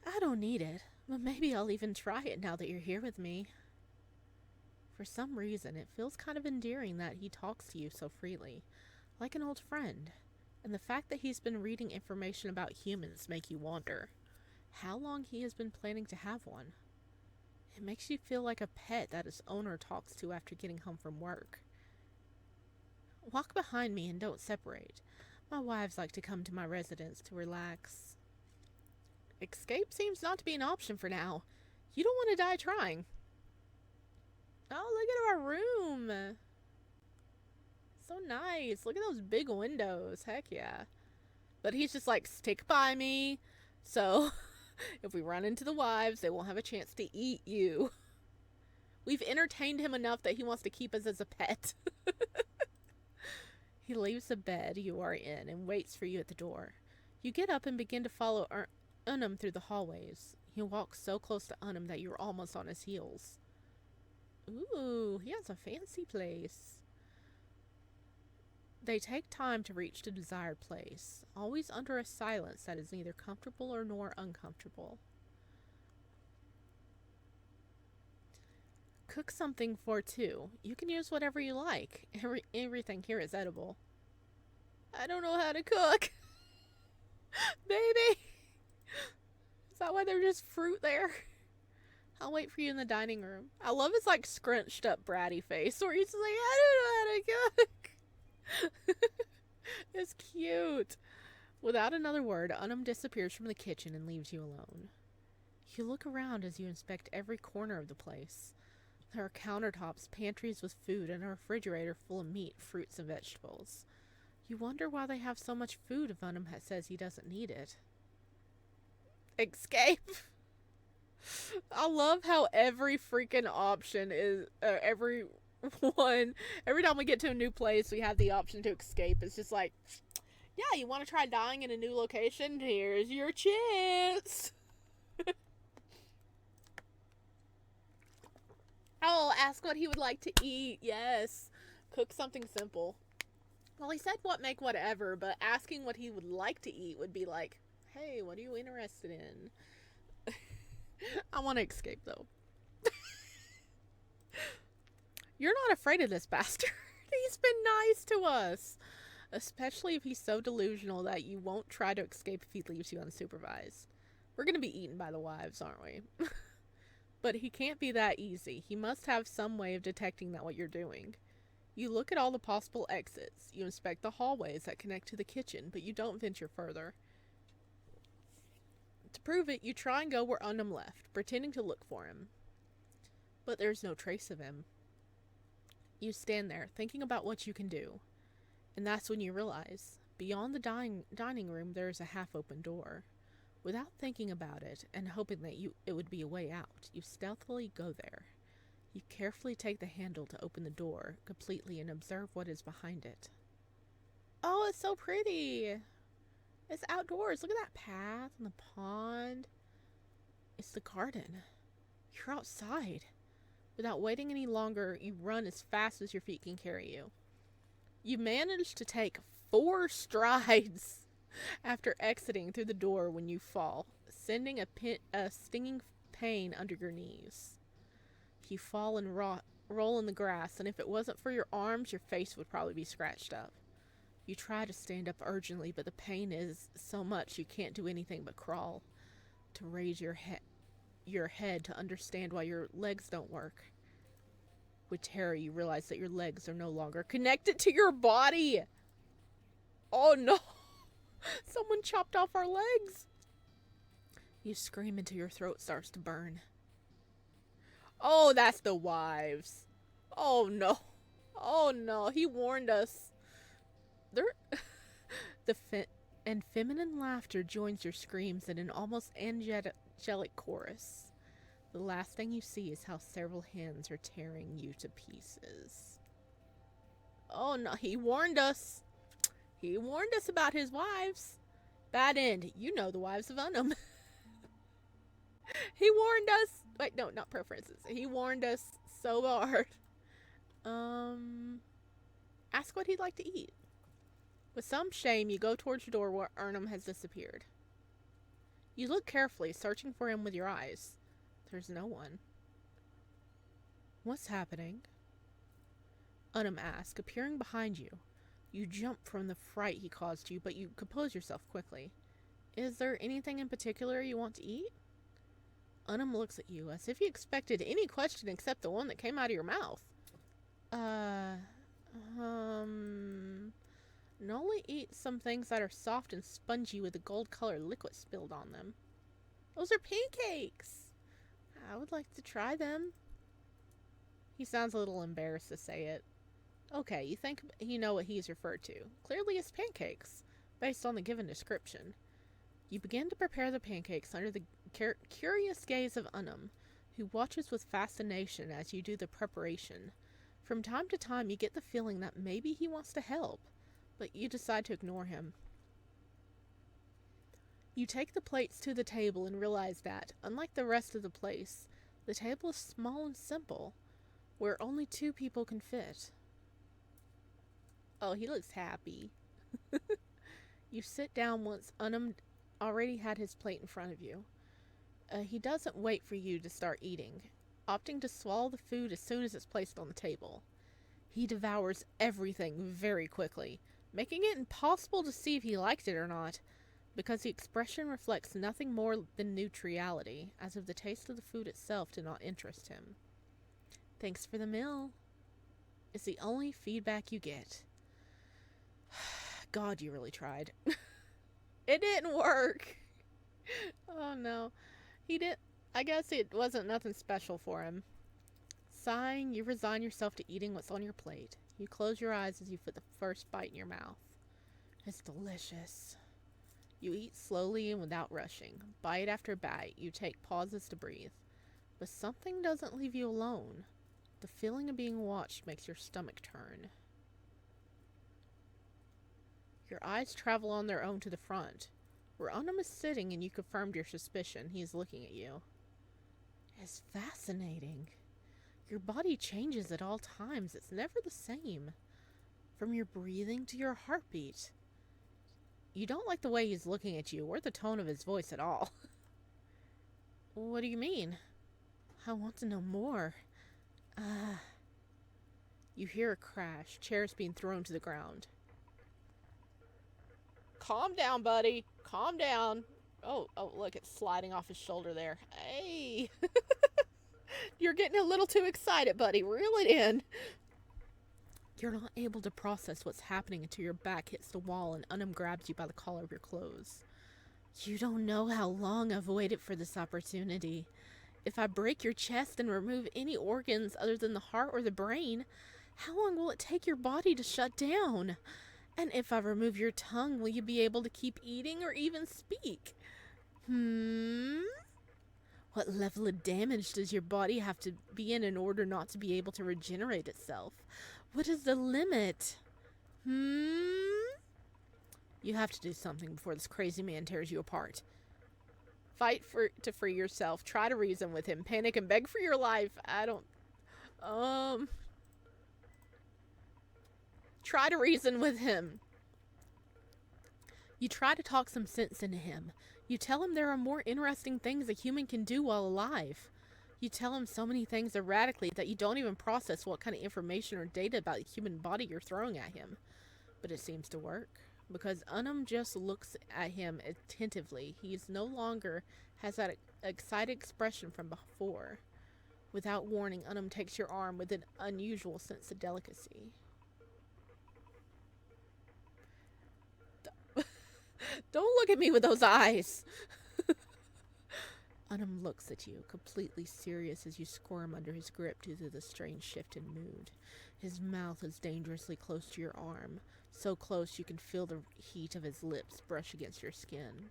I don't need it, but maybe I'll even try it now that you're here with me. For some reason, it feels kind of endearing that he talks to you so freely, like an old friend. And the fact that he's been reading information about humans make you wonder how long he has been planning to have one. It makes you feel like a pet that its owner talks to after getting home from work. Walk behind me and don't separate. My wives like to come to my residence to relax. Escape seems not to be an option for now. You don't want to die trying. Oh, look at our room. So nice. Look at those big windows. Heck yeah. But he's just like, stick by me. So if we run into the wives, they won't have a chance to eat you. We've entertained him enough that he wants to keep us as a pet. He leaves the bed you are in and waits for you at the door. You get up and begin to follow Unum through the hallways. You walk so close to Unum that you're almost on his heels. Ooh, he has a fancy place. They take time to reach the desired place, always under a silence that is neither comfortable or nor uncomfortable. Cook something for two. You can use whatever you like. Everything here is edible. I don't know how to cook. Baby! Is that why there's just fruit there? I'll wait for you in the dining room. I love his like scrunched up bratty face where he's like, I don't know how to cook. It's cute. Without another word, Unum disappears from the kitchen and leaves you alone. You look around as you inspect every corner of the place. There are countertops, pantries with food, and a refrigerator full of meat, fruits, and vegetables. You wonder why they have so much food if Unum says he doesn't need it. Escape! I love how every freaking option is, every time we get to a new place, we have the option to escape. It's just like, yeah, you want to try dying in a new location? Here's your chance. Oh, ask what he would like to eat. Yes. Cook something simple. Well, he said make whatever, but asking what he would like to eat would be like, hey, what are you interested in? I want to escape, though. You're not afraid of this bastard. He's been nice to us. Especially if he's so delusional that you won't try to escape if he leaves you unsupervised. We're going to be eaten by the wives, aren't we? But he can't be that easy. He must have some way of detecting that what you're doing. You look at all the possible exits. You inspect the hallways that connect to the kitchen, but you don't venture further. To prove it, you try and go where Unum left, pretending to look for him. But there's no trace of him. You stand there, thinking about what you can do. And that's when you realize, beyond the dining room, there is a half-open door. Without thinking about it, and hoping that it would be a way out, you stealthily go there. You carefully take the handle to open the door completely and observe what is behind it. Oh, it's so pretty! It's outdoors. Look at that path and the pond. It's the garden. You're outside. Without waiting any longer, you run as fast as your feet can carry you. You manage to take 4 strides after exiting through the door when you fall, sending a stinging pain under your knees. You fall and roll in the grass, and if it wasn't for your arms, your face would probably be scratched up. You try to stand up urgently, but the pain is so much you can't do anything but crawl. To raise your head to understand why your legs don't work. With terror, you realize that your legs are no longer connected to your body. Oh no! Someone chopped off our legs! You scream until your throat starts to burn. Oh, that's the wives. Oh no. Oh no, he warned us. And feminine laughter joins your screams in an almost angelic chorus. The last thing you see is how several hands are tearing you to pieces. Oh no, he warned us. He warned us about his wives. Bad end. You know the wives of Unum. He warned us. Wait, no, not preferences. He warned us so hard. Ask what he'd like to eat. With some shame, you go towards the door where Unum has disappeared. You look carefully, searching for him with your eyes. There's no one. What's happening? Unum asks, appearing behind you. You jump from the fright he caused you, but you compose yourself quickly. Is there anything in particular you want to eat? Unum looks at you as if he expected any question except the one that came out of your mouth. Noli eats some things that are soft and spongy with a gold-colored liquid spilled on them. Those are pancakes! I would like to try them. He sounds a little embarrassed to say it. Okay, you think you know what he's referred to. Clearly it's pancakes, based on the given description. You begin to prepare the pancakes under the curious gaze of Unum, who watches with fascination as you do the preparation. From time to time you get the feeling that maybe he wants to help, but you decide to ignore him. You take the plates to the table and realize that, unlike the rest of the place, the table is small and simple, where only 2 people can fit. Oh, he looks happy. You sit down once Unum already had his plate in front of you. He doesn't wait for you to start eating, opting to swallow the food as soon as it's placed on the table. He devours everything very quickly, making it impossible to see if he liked it or not, because the expression reflects nothing more than neutrality, as if the taste of the food itself did not interest him. Thanks for the meal, is the only feedback you get. God, you really tried. It didn't work. Oh no. I guess it wasn't nothing special for him. Sighing, you resign yourself to eating what's on your plate. You close your eyes as you put the first bite in your mouth. It's delicious. You eat slowly and without rushing. Bite after bite, you take pauses to breathe. But something doesn't leave you alone. The feeling of being watched makes your stomach turn. Your eyes travel on their own to the front, where Unum is sitting, and you confirmed your suspicion. He is looking at you. It's fascinating. Your body changes at all times. It's never the same. From your breathing to your heartbeat. You don't like the way he's looking at you, or the tone of his voice at all. What do you mean? I want to know more. You hear a crash, chairs being thrown to the ground. Calm down, buddy. Calm down. Oh, look, it's sliding off his shoulder there. Hey. You're getting a little too excited, buddy. Reel it in. You're not able to process what's happening until your back hits the wall and Unum grabs you by the collar of your clothes. You don't know how long I've waited for this opportunity. If I break your chest and remove any organs other than the heart or the brain, how long will it take your body to shut down? And if I remove your tongue, will you be able to keep eating or even speak? What level of damage does your body have to be in order not to be able to regenerate itself? What is the limit? You have to do something before this crazy man tears you apart. Fight to free yourself. Try to reason with him. Panic and beg for your life. Try to reason with him. You try to talk some sense into him. You tell him there are more interesting things a human can do while alive. You tell him so many things erratically that you don't even process what kind of information or data about the human body you're throwing at him. But it seems to work, because Unum just looks at him attentively. He is no longer has that excited expression from before. Without warning, Unum takes your arm with an unusual sense of delicacy. Don't look at me with those eyes. Unum looks at you, completely serious as you squirm under his grip due to the strange shift in mood. His mouth is dangerously close to your arm, so close you can feel the heat of his lips brush against your skin.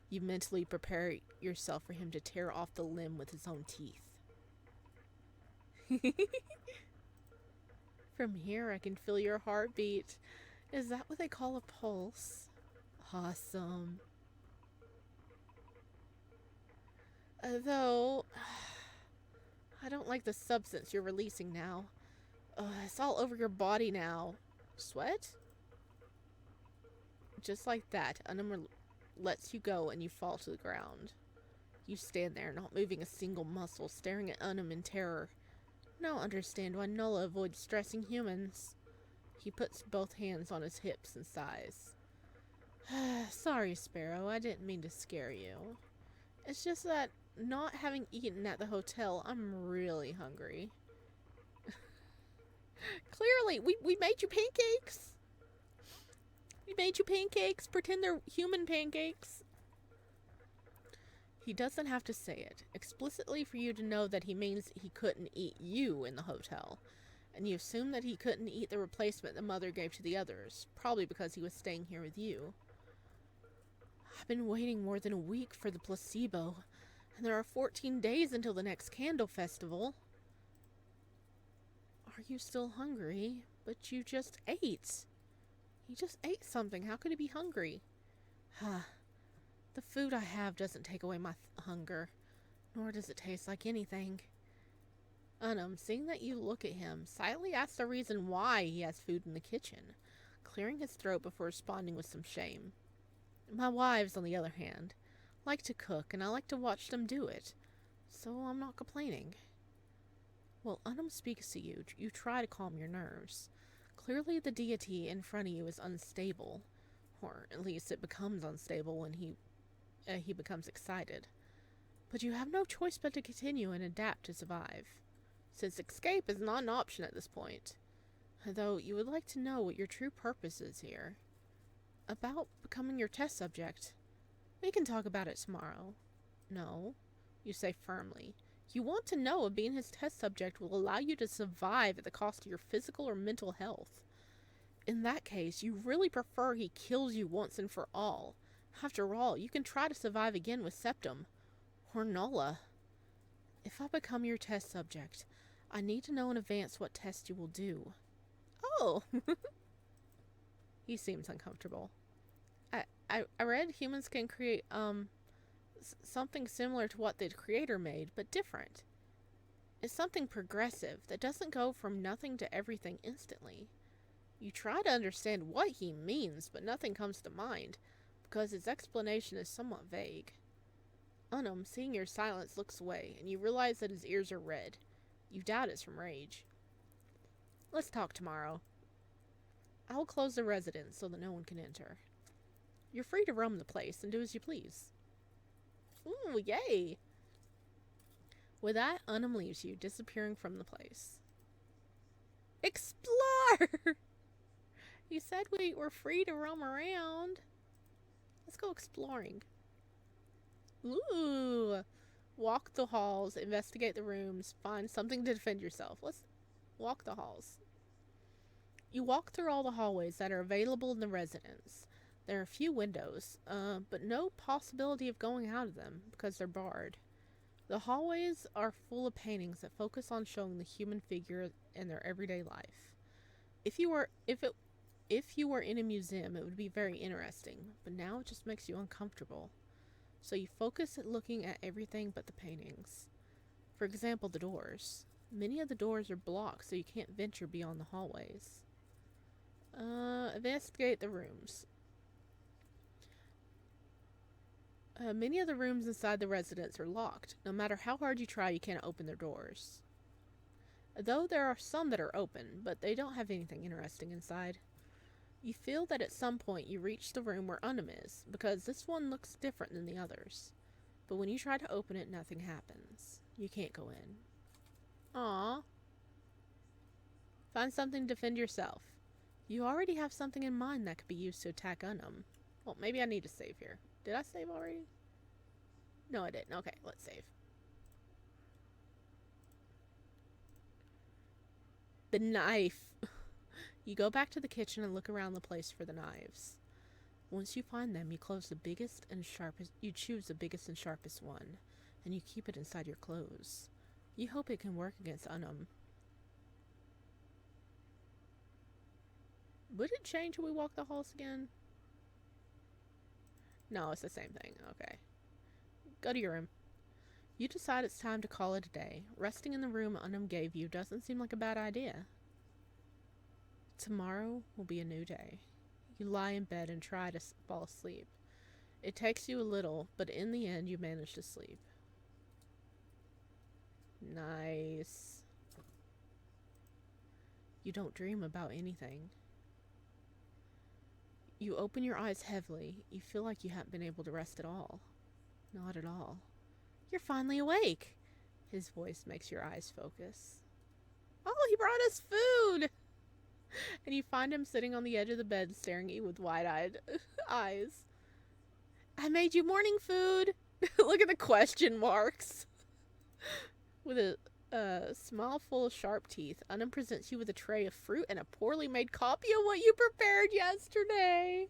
You mentally prepare yourself for him to tear off the limb with his own teeth. From here I can feel your heartbeat. Is that what they call a pulse? Awesome. Though, I don't like the substance you're releasing now. It's all over your body now. Sweat? Just like that, Unum lets you go and you fall to the ground. You stand there, not moving a single muscle, staring at Unum in terror. Now understand why Nola avoids stressing humans. He puts both hands on his hips and sighs. Sorry, Sparrow, I didn't mean to scare you. It's just that not having eaten at the hotel, I'm really hungry. Clearly, we made you pancakes. We made you pancakes. Pretend they're human pancakes. He doesn't have to say it explicitly for you to know that he means he couldn't eat you in the hotel. And you assume that he couldn't eat the replacement the mother gave to the others, probably because he was staying here with you. I've been waiting more than a week for the placebo, and there are 14 days until the next candle festival. Are you still hungry? But you just ate. You just ate something. How could he be hungry? The food I have doesn't take away my hunger, nor does it taste like anything. Seeing that you look at him, silently asks the reason why he has food in the kitchen, clearing his throat before responding with some shame. My wives, on the other hand, like to cook, and I like to watch them do it, so I'm not complaining. Well, speaks to you. You try to calm your nerves. Clearly the deity in front of you is unstable, or at least it becomes unstable when he becomes excited. But you have no choice but to continue and adapt to survive, since escape is not an option at this point. Though you would like to know what your true purpose is here. About becoming your test subject. We can talk about it tomorrow. No, you say firmly. You want to know if being his test subject will allow you to survive at the cost of your physical or mental health. In that case, you really prefer he kills you once and for all. After all, you can try to survive again with Septum. Or Nola. If I become your test subject, I need to know in advance what test you will do. Oh! He seems uncomfortable. I read humans can create, something similar to what the creator made, but different. It's something progressive that doesn't go from nothing to everything instantly. You try to understand what he means, but nothing comes to mind, because his explanation is somewhat vague. Seeing your silence, looks away, and you realize that his ears are red. You doubt it's from rage. Let's talk tomorrow. I will close the residence so that no one can enter. You're free to roam the place and do as you please. Ooh, yay! With that, leaves you, disappearing from the place. Explore! You said we were free to roam around. Let's go exploring. Ooh! Walk the halls, investigate the rooms, find something to defend yourself. Let's walk the halls. You walk through all the hallways that are available in the residence. There are a few windows, but no possibility of going out of them because they're barred. The hallways are full of paintings that focus on showing the human figure in their everyday life. If you were in a museum, it would be very interesting, but now it just makes you uncomfortable. So you focus at looking at everything but the paintings. For example, the doors. Many of the doors are blocked, so you can't venture beyond the hallways. Investigate the rooms. Many of the rooms inside the residence are locked. No matter how hard you try, you can't open their doors. Though there are some that are open, but they don't have anything interesting inside. You feel that at some point you reach the room where is, because this one looks different than the others. But when you try to open it, nothing happens. You can't go in. Aww. Find something to defend yourself. You already have something in mind that could be used to attack Well, maybe I need to save here. Did I save already? No, I didn't. Okay, let's save. The knife. You go back to the kitchen and look around the place for the knives. Once you find them, you choose the biggest and sharpest one, and you keep it inside your clothes. You hope it can work against Would it change when we walk the halls again? No, it's the same thing. Okay. Go to your room. You decide it's time to call it a day. Resting in the room gave you doesn't seem like a bad idea. Tomorrow will be a new day. You lie in bed and try to fall asleep. It takes you a little, but in the end you manage to sleep. Nice. You don't dream about anything. You open your eyes heavily. You feel like you haven't been able to rest at all. Not at all. You're finally awake. His voice makes your eyes focus. Oh, he brought us food! And you find him sitting on the edge of the bed staring at you with wide-eyed eyes. I made you morning food. Look at the question marks. With a smile full of sharp teeth, Unum presents you with a tray of fruit and a poorly made copy of what you prepared yesterday.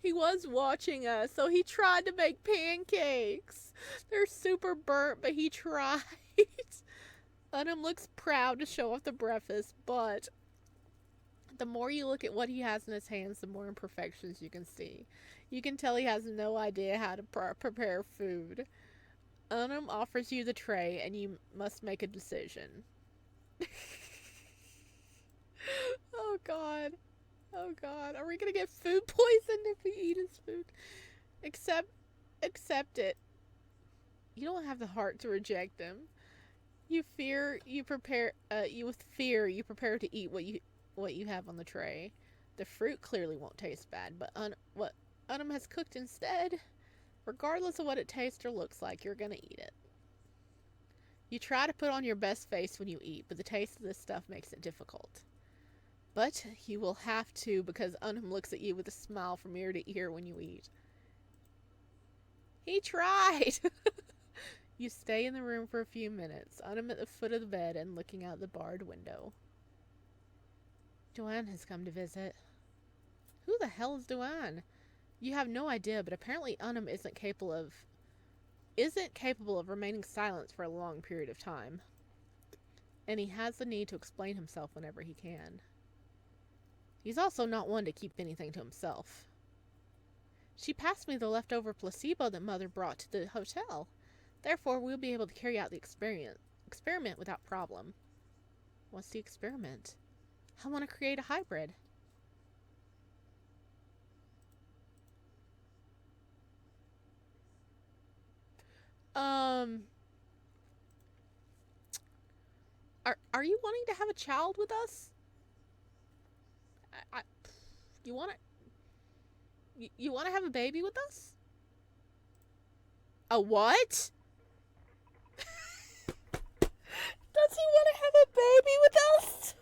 He was watching us, so he tried to make pancakes. They're super burnt, but he tried. Unum looks proud to show off the breakfast, but the more you look at what he has in his hands, the more imperfections you can see. You can tell he has no idea how to prepare food. Unum offers you the tray, and you must make a decision. Oh, God. Oh, God. Are we going to get food poisoned if we eat his food? Accept it. You don't have the heart to reject him. You prepare to eat what you have on the tray. The fruit clearly won't taste bad, but what Unum has cooked instead, regardless of what it tastes or looks like, you're gonna eat it. You try to put on your best face when you eat, but the taste of this stuff makes it difficult. But you will have to, because Unum looks at you with a smile from ear to ear when you eat. He tried! You stay in the room for a few minutes, Unum at the foot of the bed and looking out the barred window. Joanne has come to visit. Who the hell is Joanne? You have no idea, but apparently Unum isn't capable of remaining silent for a long period of time. And he has the need to explain himself whenever he can. He's also not one to keep anything to himself. She passed me the leftover placebo that Mother brought to the hotel. Therefore, we'll be able to carry out the experiment without problem. What's the experiment? I want to create a hybrid. Are you wanting to have a child with us? You want to have a baby with us? A what? Does he want to have a baby with us?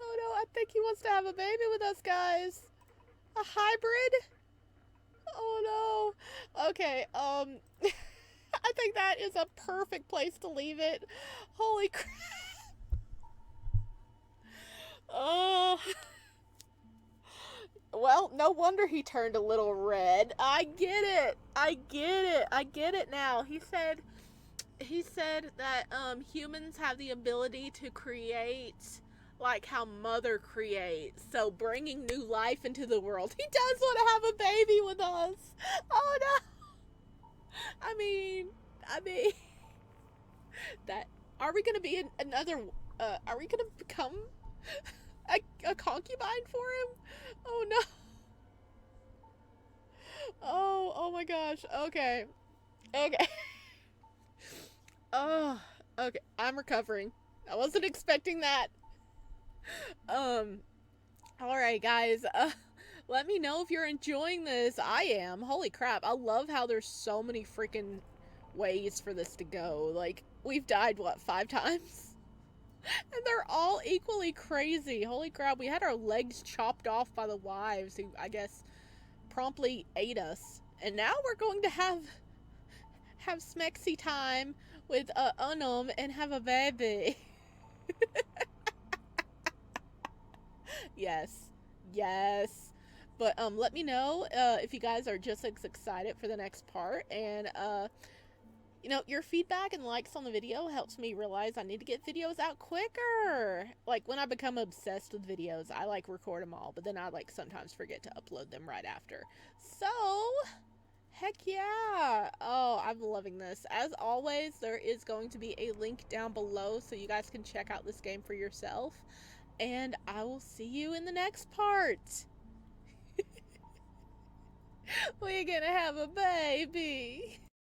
Oh no, I think he wants to have a baby with us, guys. A hybrid? Oh no. Okay, I think that is a perfect place to leave it. Holy crap. Oh. Well, no wonder he turned a little red. I get it now. He said that humans have the ability to create like how Mother creates. So bringing new life into the world. He does want to have a baby with us. Oh no. I mean that are we going to be another are we going to become a concubine for him? Oh no. Oh my gosh. Okay. Oh, okay. I'm recovering. I wasn't expecting that. Alright guys, let me know if you're enjoying this. I am. Holy crap. I love how there's so many freaking ways for this to go. Like, we've died, what, 5 times? And they're all equally crazy. Holy crap, we had our legs chopped off by the wives who, I guess, promptly ate us. And now we're going to have smexy time with Unum and have a baby. Yes. But let me know if you guys are just as excited for the next part. And your feedback and likes on the video helps me realize I need to get videos out quicker. Like, when I become obsessed with videos, I record them all, but then I sometimes forget to upload them right after. So, heck yeah. Oh, I'm loving this. As always, there is going to be a link down below so you guys can check out this game for yourself. And I will see you in the next part. We're gonna have a baby.